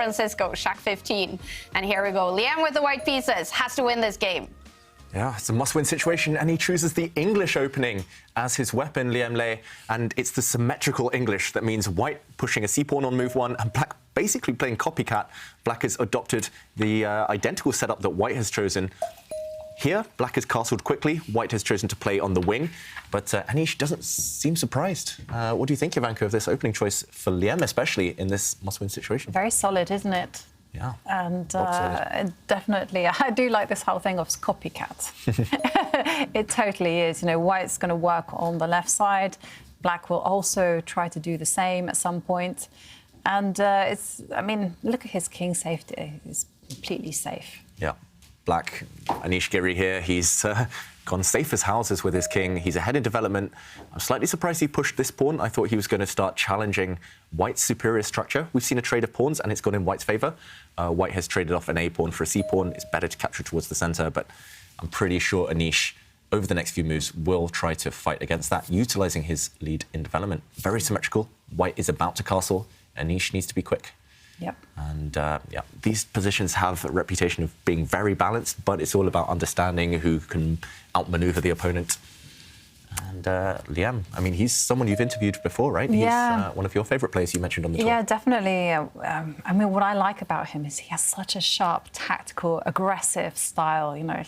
Francisco, Shaq 15. And here we go. Liem with the white pieces has to win this game. Yeah, it's a must-win situation, and he chooses the English opening as his weapon, Liem Le, and it's the symmetrical English that means white pushing a c-pawn on move 1 and black basically playing copycat. Black has adopted the identical setup that white has chosen. Here, black has castled quickly, white has chosen to play on the wing, but Anish doesn't seem surprised. What do you think, Ivanka, of this opening choice for Liem, especially in this must-win situation? Very solid, isn't it? Yeah. And definitely, I do like this whole thing of copycat. It totally is. You know, white's going to work on the left side. Black will also try to do the same at some point. And I mean, look at his king safety. He's completely safe. Yeah. Black, Anish Giri here, he's gone safe as houses with his king. He's ahead in development. I'm slightly surprised he pushed this pawn. I thought he was going to start challenging white's superior structure. We've seen a trade of pawns, and it's gone in white's favour. White has traded off an A pawn for a C pawn. It's better to capture towards the centre, but I'm pretty sure Anish, over the next few moves, will try to fight against that, utilising his lead in development. Very symmetrical. White is about to castle. Anish needs to be quick. Yep. And yeah, these positions have a reputation of being very balanced, but it's all about understanding who can outmaneuver the opponent. And Liem, I mean, he's someone you've interviewed before, right? Yeah. He's one of your favourite players you mentioned on the tour. Yeah, definitely. I mean, what I like about him is he has such a sharp, tactical, aggressive style. You know,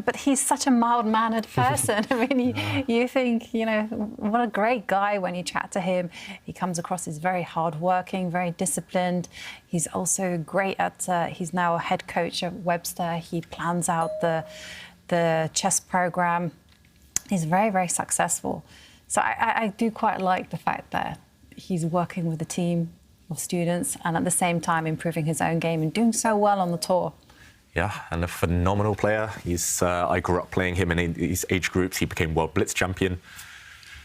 but he's such a mild-mannered person. I mean, you think, you know, what a great guy when you chat to him. He comes across as very hardworking, very disciplined. He's also great at. He's now a head coach at Webster. He plans out the chess program. He's very, very successful. So I do quite like the fact that he's working with a team of students and at the same time improving his own game and doing so well on the tour. Yeah, and a phenomenal player. I grew up playing him in these age groups. He became World Blitz champion.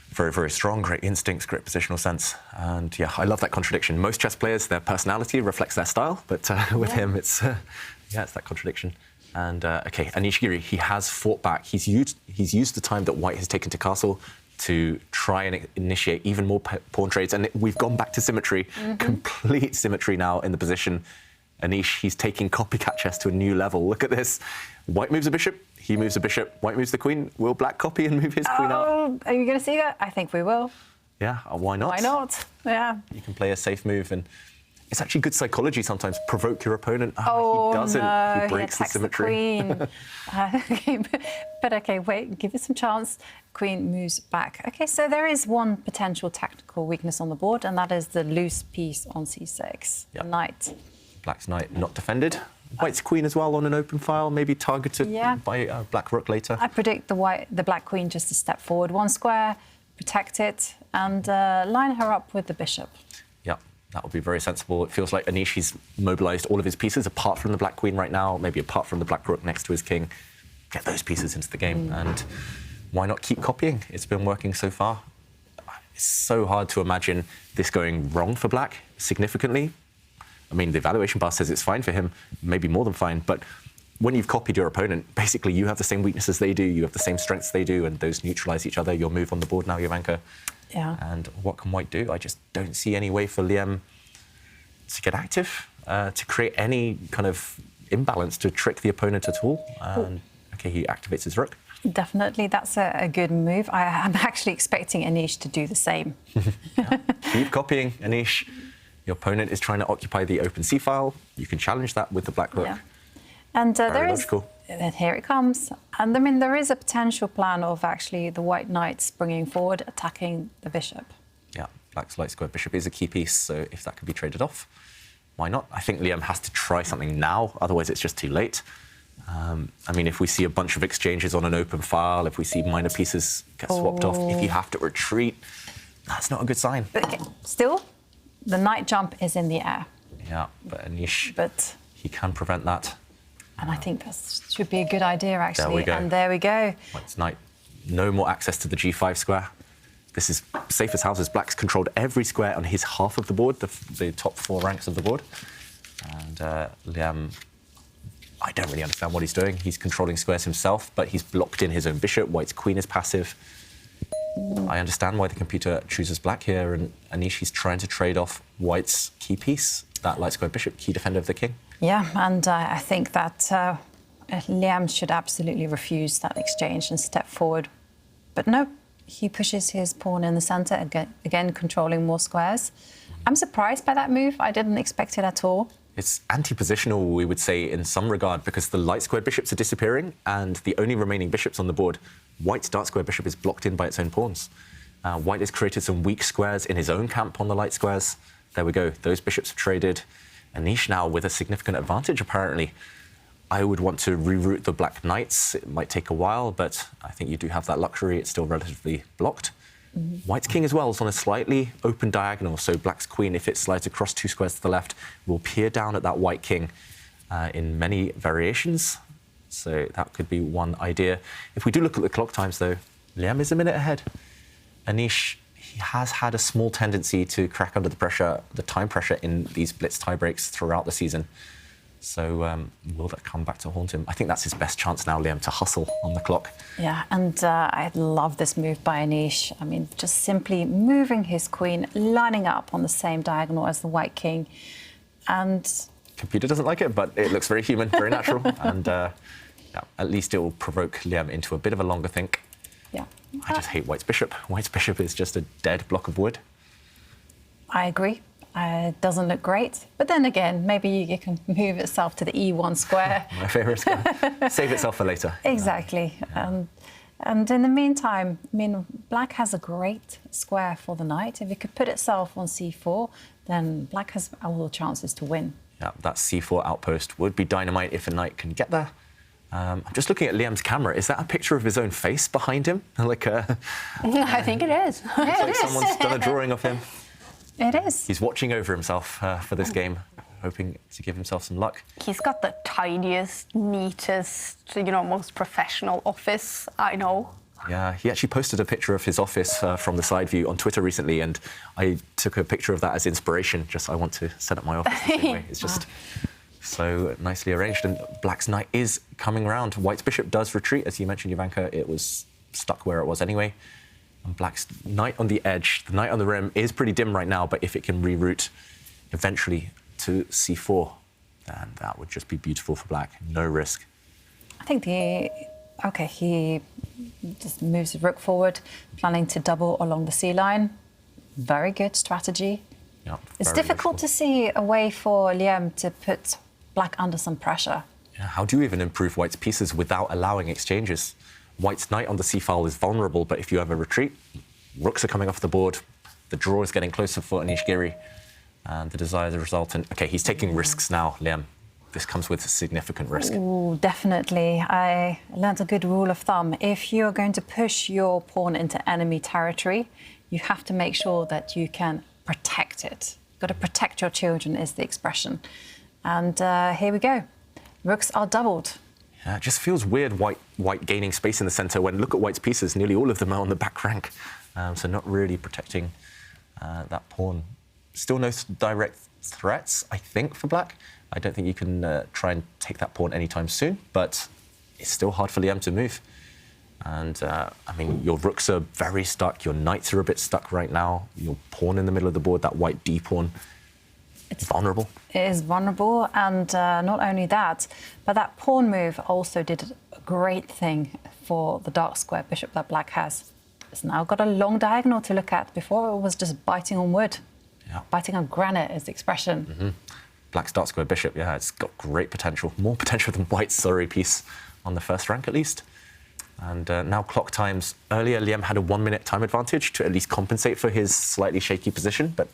Very, very strong, great instincts, great positional sense. And yeah, I love that contradiction. Most chess players, their personality reflects their style, but with him, it's that contradiction. And OK, Anish Giri, he has fought back. He's used the time that white has taken to castle to try and initiate even more pawn trades. And we've gone back to symmetry, complete symmetry now in the position. Anish, he's taking copycat chess to a new level. Look at this. White moves a bishop, he moves a bishop. White moves the queen. Will black copy and move his queen out? Are you going to see that? I think we will. Yeah, why not? Why not? Yeah. You can play a safe move, and it's actually good psychology sometimes. Provoke your opponent. Oh, he doesn't. No, he breaks the symmetry. The queen. But OK, wait, give it some chance. Queen moves back. OK, so there is one potential tactical weakness on the board, and that is the loose piece on c6, Yep. knight. Black's knight not defended. White's queen as well on an open file, maybe targeted by black rook later. I predict the black queen just to step forward one square, protect it, and line her up with the bishop. Yeah, that would be very sensible. It feels like Anish, he's mobilised all of his pieces apart from the black queen right now, maybe apart from the black rook next to his king. Get those pieces into the game, and why not keep copying? It's been working so far. It's so hard to imagine this going wrong for black significantly. I mean, the evaluation bar says it's fine for him, maybe more than fine, but when you've copied your opponent, basically you have the same weaknesses they do, you have the same strengths they do, and those neutralise each other. Your move on the board now, Ivanka. Yeah. And what can white do? I just don't see any way for Liem to get active, to create any kind of imbalance to trick the opponent at all. And OK, he activates his rook. Definitely, that's a good move. I'm actually expecting Anish to do the same. Yeah. Keep copying, Anish. Your opponent is trying to occupy the open c-file. You can challenge that with the black rook. Yeah. And there is... logical. And here it comes. And I mean, there is a potential plan of actually the white knight springing forward, attacking the bishop. Yeah, black's light square bishop is a key piece, so if that could be traded off, why not? I think Liem has to try something now, otherwise it's just too late. I mean, if we see a bunch of exchanges on an open file, if we see minor pieces get swapped off, if you have to retreat, that's not a good sign. But okay, still, the knight jump is in the air. Yeah, but Anish, But he can prevent that. And I think that should be a good idea, actually. There we go. And there we go. White's knight, no more access to the g5 square. This is safe as houses. Black's controlled every square on his half of the board, the top 4 ranks of the board. And Liem, I don't really understand what he's doing. He's controlling squares himself, but he's blocked in his own bishop. White's queen is passive. I understand why the computer chooses black here, and Anish, he's trying to trade off white's key piece. that light square bishop, key defender of the king. Yeah, and I think that Liem should absolutely refuse that exchange and step forward. But no, he pushes his pawn in the centre, again controlling more squares. I'm surprised by that move. I didn't expect it at all. It's anti-positional, we would say, in some regard, because the light square bishops are disappearing, and the only remaining bishops on the board, White's dark square bishop, is blocked in by its own pawns. White has created some weak squares in his own camp on the light squares. There we go. Those bishops have traded. Anish now with a significant advantage, apparently. I would want to reroute the black knights. It might take a while, but I think you do have that luxury. It's still relatively blocked. White's king as well is on a slightly open diagonal, so black's queen, if it slides across 2 squares to the left, will peer down at that white king in many variations. So that could be one idea. If we do look at the clock times, though, Liem is a minute ahead. Anish, he has had a small tendency to crack under the pressure, the time pressure in these Blitz tiebreaks throughout the season. So will that come back to haunt him? I think that's his best chance now, Liem, to hustle on the clock. Yeah, and I love this move by Anish. I mean, just simply moving his queen, lining up on the same diagonal as the white king. And computer doesn't like it, but it looks very human, very natural. And yeah, at least it will provoke Liem into a bit of a longer think. yeah, I just hate White's bishop. White's bishop is just a dead block of wood. I agree. It doesn't look great. But then again, maybe it can move itself to the E1 square. My favourite square. Save itself for later. Exactly. And in the meantime, I mean, black has a great square for the knight. If it could put itself on c4, then black has all the chances to win. Yeah, that c4 outpost would be dynamite if a knight can get there. I'm just looking at Liam's camera. Is that a picture of his own face behind him? Like I think it is. Yeah, like someone's done a drawing of him. It is. He's watching over himself for this game, hoping to give himself some luck. He's got the tidiest, neatest, most professional office I know. Yeah, he actually posted a picture of his office from the side view on Twitter recently, and I took a picture of that as inspiration. Just, I want to set up my office the same way. It's just so nicely arranged. And black's knight is coming around. White's bishop does retreat, as you mentioned, Ivanka. It was stuck where it was anyway. And black's knight on the edge, the knight on the rim, is pretty dim right now, but if it can reroute eventually to c4, then that would just be beautiful for black. No risk. I think he just moves his rook forward, planning to double along the c line. Very good strategy. Yeah, it's difficult to see a way for Liem to put black under some pressure. Yeah, how do you even improve White's pieces without allowing exchanges? White's knight on the c-file is vulnerable, but if you have a retreat, rooks are coming off the board. The draw is getting closer for Anish Giri, and the desired result. And OK, he's taking risks now, Liem. This comes with a significant risk. Ooh, definitely. I learned a good rule of thumb. If you're going to push your pawn into enemy territory, you have to make sure that you can protect it. You've got to protect your children, is the expression. And here we go. Rooks are doubled. Yeah, it just feels weird, White gaining space in the centre when, look at White's pieces, nearly all of them are on the back rank. So not really protecting that pawn. Still no direct threats, I think, for black. I don't think you can try and take that pawn anytime soon, but it's still hard for Liem to move. And, I mean, your rooks are very stuck, your knights are a bit stuck right now, your pawn in the middle of the board, that white D pawn, it's vulnerable. It is vulnerable, and not only that, but that pawn move also did a great thing for the dark square bishop that black has. It's now got a long diagonal to look at. Before, it was just biting on wood. Yeah. Biting on granite is the expression. Mm-hmm. Black's dark square bishop, yeah, it's got great potential. More potential than White's sorry piece on the first rank, at least. And now clock times. Earlier, Liem had a 1-minute time advantage to at least compensate for his slightly shaky position, but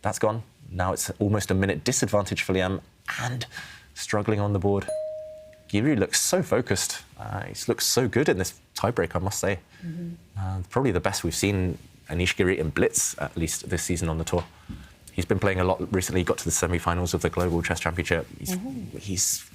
that's gone. Now it's almost a minute disadvantage for Liem and struggling on the board. Giri looks so focused. He looks so good in this tiebreak, I must say. Mm-hmm. Probably the best we've seen Anish Giri in Blitz, at least this season on the tour. He's been playing a lot recently. He got to the semi-finals of the Global Chess Championship. He's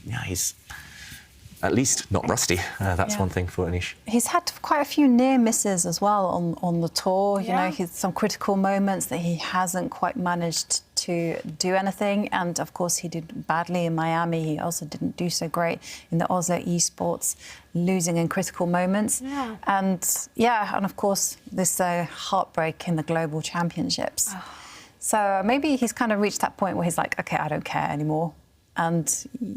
at least not rusty. That's one thing for Anish. He's had quite a few near misses as well on the tour. You know, he's some critical moments that he hasn't quite managed to do anything. And of course, he did badly in Miami. He also didn't do so great in the Oslo eSports, losing in critical moments. Yeah. And of course, this heartbreak in the Global Championships. Oh. So maybe he's kind of reached that point where he's like, OK, I don't care anymore. And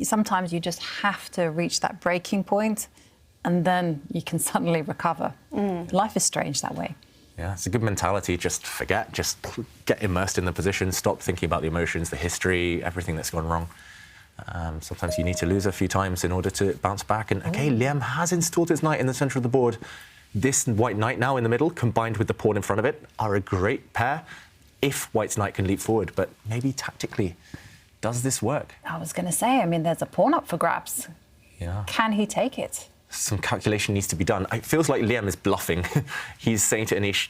sometimes you just have to reach that breaking point, and then you can suddenly recover. Life is strange that way. Yeah, it's a good mentality. Just forget, just get immersed in the position, stop thinking about the emotions, the history, everything that's gone wrong. Sometimes you need to lose a few times in order to bounce back. And OK, Liem has installed his knight in the centre of the board. This white knight now in the middle, combined with the pawn in front of it, are a great pair if white's knight can leap forward. But maybe tactically, does this work? I was going to say, I mean, there's a pawn up for grabs. Yeah. Can he take it? Some calculation needs to be done. It feels like Liem is bluffing. He's saying to Anish,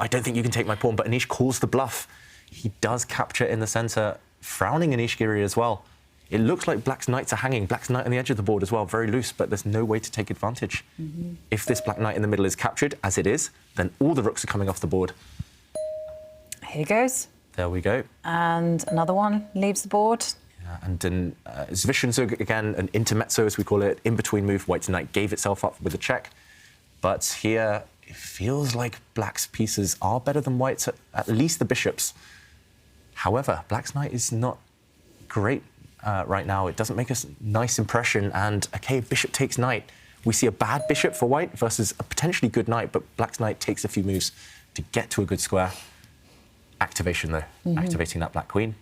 I don't think you can take my pawn, but Anish calls the bluff. He does capture in the centre, frowning Anish Giri as well. It looks like black's knights are hanging. Black's knight on the edge of the board as well, very loose, but there's no way to take advantage. If this black knight in the middle is captured, as it is, then all the rooks are coming off the board. Here goes. There we go. And another one leaves the board. And then Zwischenzug, again, an intermezzo, as we call it, in-between move. White's knight gave itself up with a check. But here, it feels like black's pieces are better than white's, at least the bishops. However, black's knight is not great right now. It doesn't make a nice impression. And, OK, bishop takes knight. We see a bad bishop for white versus a potentially good knight, but black's knight takes a few moves to get to a good square. Activation, though. Activating that black queen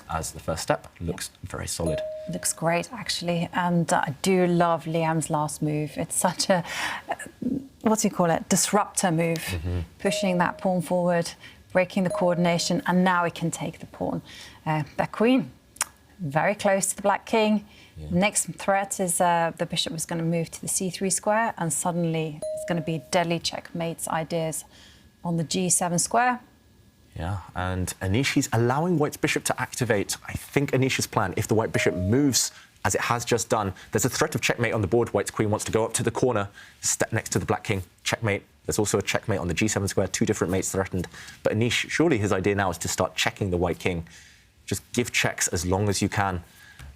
as the first step looks very solid. Looks great, actually. And I do love Liam's last move. It's such a, what do you call it, disruptor move. Pushing that pawn forward, breaking the coordination, and now he can take the pawn. That queen, very close to the black king. Next threat is the bishop is going to move to the c3 square, and suddenly it's going to be deadly checkmates ideas on the g7 square. Yeah, and Anish, he's allowing white's bishop to activate. I think Anish's plan, if the white bishop moves, as it has just done, there's a threat of checkmate on the board. White's queen wants to go up to the corner, step next to the black king, checkmate. There's also a checkmate on the g7 square, two different mates threatened. But Anish, surely his idea now is to start checking the white king. Just give checks as long as you can.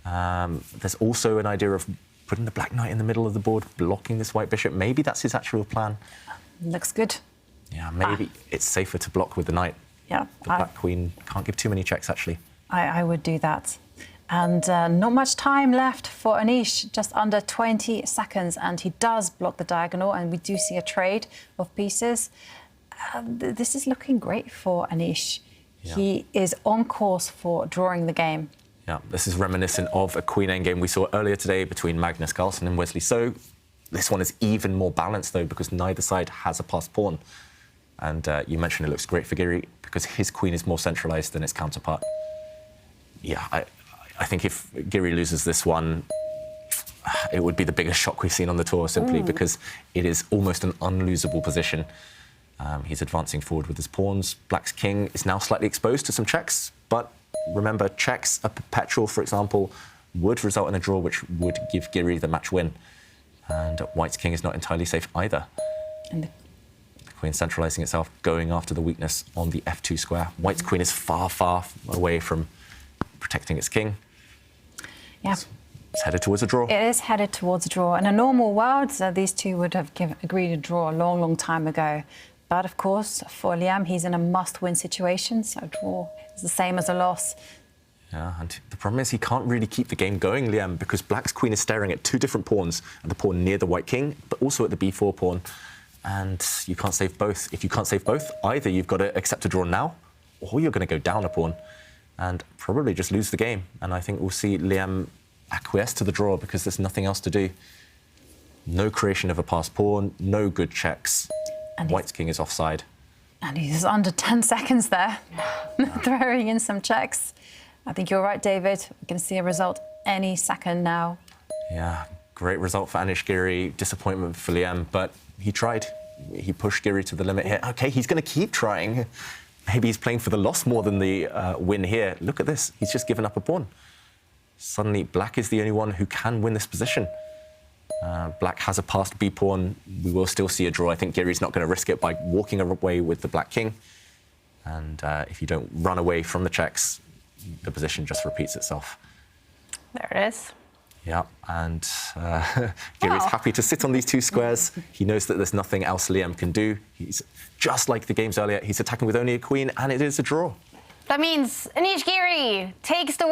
There's also an idea of putting the black knight in the middle of the board, blocking this white bishop. Maybe that's his actual plan. Looks good. Yeah, maybe it's safer to block with the knight. Yeah, The black queen can't give too many checks, actually. I would do that. And not much time left for Anish, just under 20 seconds. And he does block the diagonal, and we do see a trade of pieces. This is looking great for Anish. Yeah. He is on course for drawing the game. Yeah, this is reminiscent of a queen endgame we saw earlier today between Magnus Carlsen and Wesley So. This one is even more balanced, though, because neither side has a passed pawn. And you mentioned it looks great for Giri because his queen is more centralised than its counterpart. Yeah, I think if Giri loses this one, it would be the biggest shock we've seen on the tour, simply because it is almost an unlosable position. He's advancing forward with his pawns. Black's king is now slightly exposed to some checks, but remember, checks, a perpetual, for example, would result in a draw, which would give Giri the match win. And white's king is not entirely safe either. And the queen centralising itself, going after the weakness on the f2 square. White's queen is far, far away from protecting its king. yeah, It's headed towards a draw. it is headed towards a draw. In a normal world, these two would have agreed to draw a long, long time ago. But of course, for Liem, he's in a must-win situation, so a draw is the same as a loss. Yeah, and the problem is he can't really keep the game going, Liem, because black's queen is staring at two different pawns, and the pawn near the white king, but also at the b4 pawn. And you can't save both. If you can't save both, either you've got to accept a draw now, or you're going to go down a pawn and probably just lose the game. And I think we'll see Liem acquiesce to the draw because there's nothing else to do. No creation of a passed pawn, no good checks. And White's king is offside. And he's under 10 seconds there, throwing in some checks. I think you're right, David. We can see a result any second now. Yeah, great result for Anish Giri. Disappointment for Liem, but he tried. He pushed Giri to the limit here. OK, he's going to keep trying. Maybe he's playing for the loss more than the win here. Look at this. He's just given up a pawn. Suddenly, black is the only one who can win this position. Black has a passed b-pawn. We will still see a draw. I think Giri's not going to risk it by walking away with the black king. And if you don't run away from the checks, the position just repeats itself. There it is. Yeah, and Giri's happy to sit on these two squares. He knows that there's nothing else Liem can do. He's just like the games earlier. He's attacking with only a queen, and it is a draw. That means Anish Giri takes the